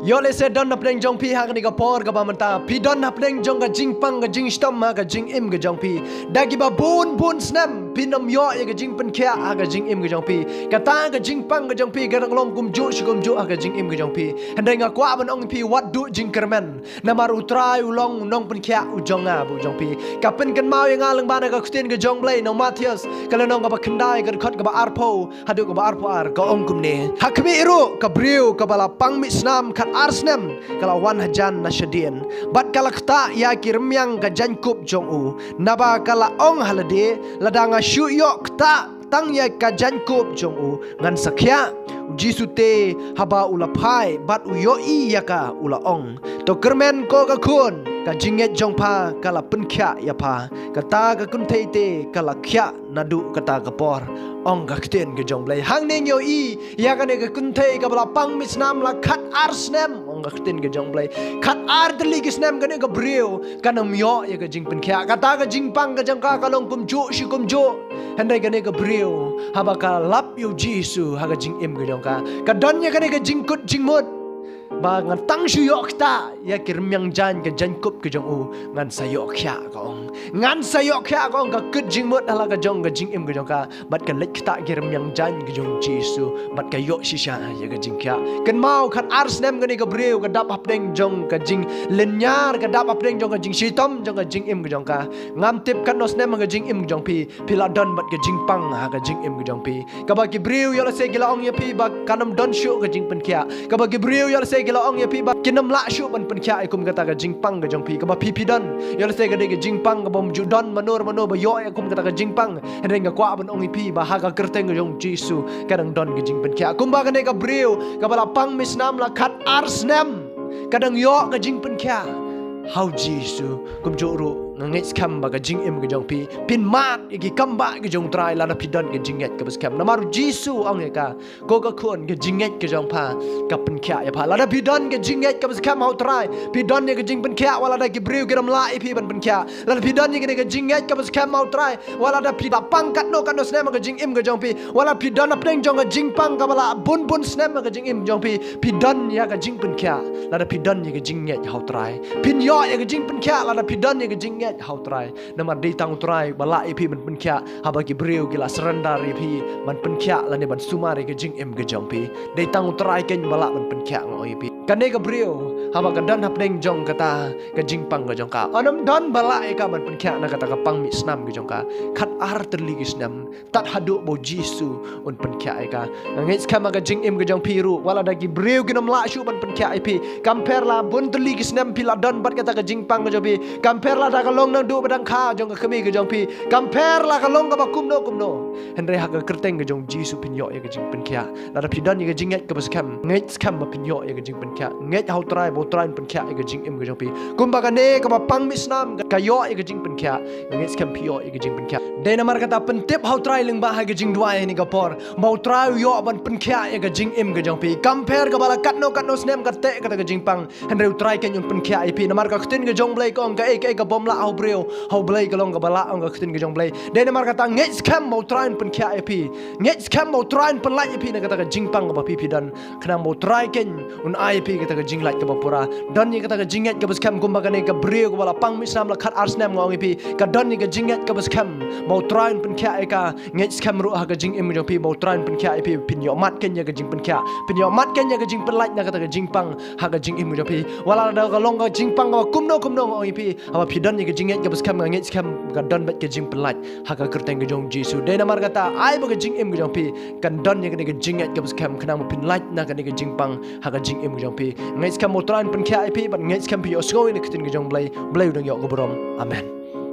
Yo le se don napneng jong pi ha ni ka por ka bamanta pi don napneng jong ka jing pang ka jing stom ha ka jing im ka jong pi dagi ba bun snam pinom yo ya ka jing pen kya ha ka jing im ka jong pi ka ta ka jing pang ka jong pi ka long kum ju ha ka jing im ka jong pi handai nga kwa ban ong pi wat du jing kermen namar utrai ulong nong pen kya u jong nga bu jong pi ka pen kan mau yang alang bana ka kustin ka jong blai no Matius kala nong ka ba kendai ka khot ka ba arpo hadu ka ba arpo ar ka ong kum ne hakmi iru ka briu ka bala pang mi snam arsnem kala wan hajan na shadien bat kala kta ya kirmyang ka jankup jong u naba kala ong halade ladanga shu yo kta tang ya ka jankup jong u ngan sakya jisu te haba ula phai bat u yo I yaka ula ong to kermen ko ka kun ka jinget jong pa kala penkya ya pa kata ka kun thei te kala khya nadu kata ka por ong ka kten ke jong blai hang ning yo I ya ka ne ka kun thei ka bala pang misnam la khat arsnem ong ka kten ke jong blai khat ar deli ke snem ka ne ka brio kanam yo ya ka jing penkya kata ka jing pang ka jang ka kalong kum ju shi kum ju handai ka ne ka brio haba ka lap yo jisu ha ka jing im ke jong ka don ya ka ne ka jing kut jing mut ba ngan tang shu yok ta ya kirmyang jan ka jankup ke jong u ngan sayok kya ka ong ngan sayok kya ka ong ka kut jing mut hala ka jong ka jing im ke jong ka bat ka lek ta kirmyang jan ke jong jisu bat ka yok shisha ya ka jing kya kan mau khat ars nem ka ni ka breu ka dap hapdeng jong ka jing lenyar ka dap hapdeng jong ka jing shitom jong ka jing im ke jong ka ngam tip kan nos nem ka jing im jong pi pila don bat ka jing pang ha ka jing im ke jong pi ka ba ki breu yo la se gila ong ya pi ba kanam don shu ka jing pen kya ka ba ki breu yo la se gila ong ya pi ba kinam la shu ban pen kya ikum kata ka jing pang ka jong pi ka ba pi don yo la se ga de ka jing pang ka bom ju don manur ba yo ikum kata ka jing pang hen ga kwa ban ong pi ba ha ka kerteng ka jong jisu kadang don ka jing pen kya kum ba ka ne ka breu ka bala pang misnam la khat arsnem kadang yo ka jing pen kya how jisu kum juru ngait skam ba ka jing im ka jong pi pin mat gi kamba gi jong trai la na pidon gi jinget ka skam na maru jisu ong ka ko ka khon gi jinget ka jong pa ka pen kya ya pa la na pidon gi jinget ka skam how trai pidon gi jing pen kya wala da gi briu gi ram la I pi ban pen kya la na pidon gi jinget ka skam how trai wala da pida pangkat no kan no snem ka jing im ka jong pi wala pidon na pdeng jong ka jing pang ka bala bun snem ka jing im jong pi pidon ya ka jing pen kya la na pidon gi jinget how trai pin yo ya ka jing pen kya la na pidon gi jinget how try namar di tang try bala ipi ban penkya haba ki breu gila serendar ipi ban penkya la ne ban sumari ke jing em ke jong pi di tang try ken bala ban penkya ngo ipi kane ka breu haba ka dan hapdeng jong kata ka jing pang ka jong ka anam dan bala e ka ban penkya na kata ka pang mi snam ke jong ka khat ar terli ki snam tat hadu bo jisu un penkya e ka ngais kama ka jing em ke jong pi ru wala da ki breu ginam la shu ban penkya ipi compare la bun terli ki snam pi la dan bat kata ka jing pang ka jong pi compare la da ka long nang du badang kha jong ka kami ke jong pi compare la ka long ka ba kumno henre ha ka kerteng ke jong jisu pin yo ya ke jing pen kya la da pidan ye ke jing nget ka bas kam nget kam ba pin yo ya ke jing pen kya nget how try bo try pen kya ya ke jing im ke jong pi kum ba ka ne ka ba pang misnam ka yo ya ke jing pen kya nget kam pi yo ya ke jing pen kya de na mar kata pen tip how try ling ba ha ke jing dua ni ka por bo try yo ban pen kya ya ke jing im ke jong pi compare ka bala kat no snem ka te ka jing pang henre try ken yon pen kya ip na mar ka ktin ke jong blai ko ka ka bom la au breu how blai ka long ka bala ong ka ktin ke jong blai de na mar kata nget scam mo try pen kya ip nget scam mo try pen lai ip na kata ka jing pang ba pi dan kana mo try ken un ip kata ka jing lai ka ba pura dan ni kata ka jinget ka scam kum ba ka ne ka breu ka bala pang misam la khat arsnam ngong ip ka dan ni ka jinget ka scam mo try pen kya ka nget scam ru ha ka jing im jong pi mo try pen kya ip pin yo mat ken ya ka jing pen kya pin yo mat ken ya ka jing pen lai na kata ka jing pang ha ka jing im jong pi wala da ka long ka jing pang ka kumno ngong ip ha pi dan ni ka jinget ka scam nget scam ka dan bat ka jing pen lai ha ka kerteng ka jong jisu de na mar kata ai ba ka jing im jong pi kan dan ni ka jinget ka scam kana mo pin lai na ka ni ka jing pang ha ka jing im jong pi nget scam mo try pen kya ip ban nget scam pi yo sko ni ka tin ka jong blai dang yo ko brom amen.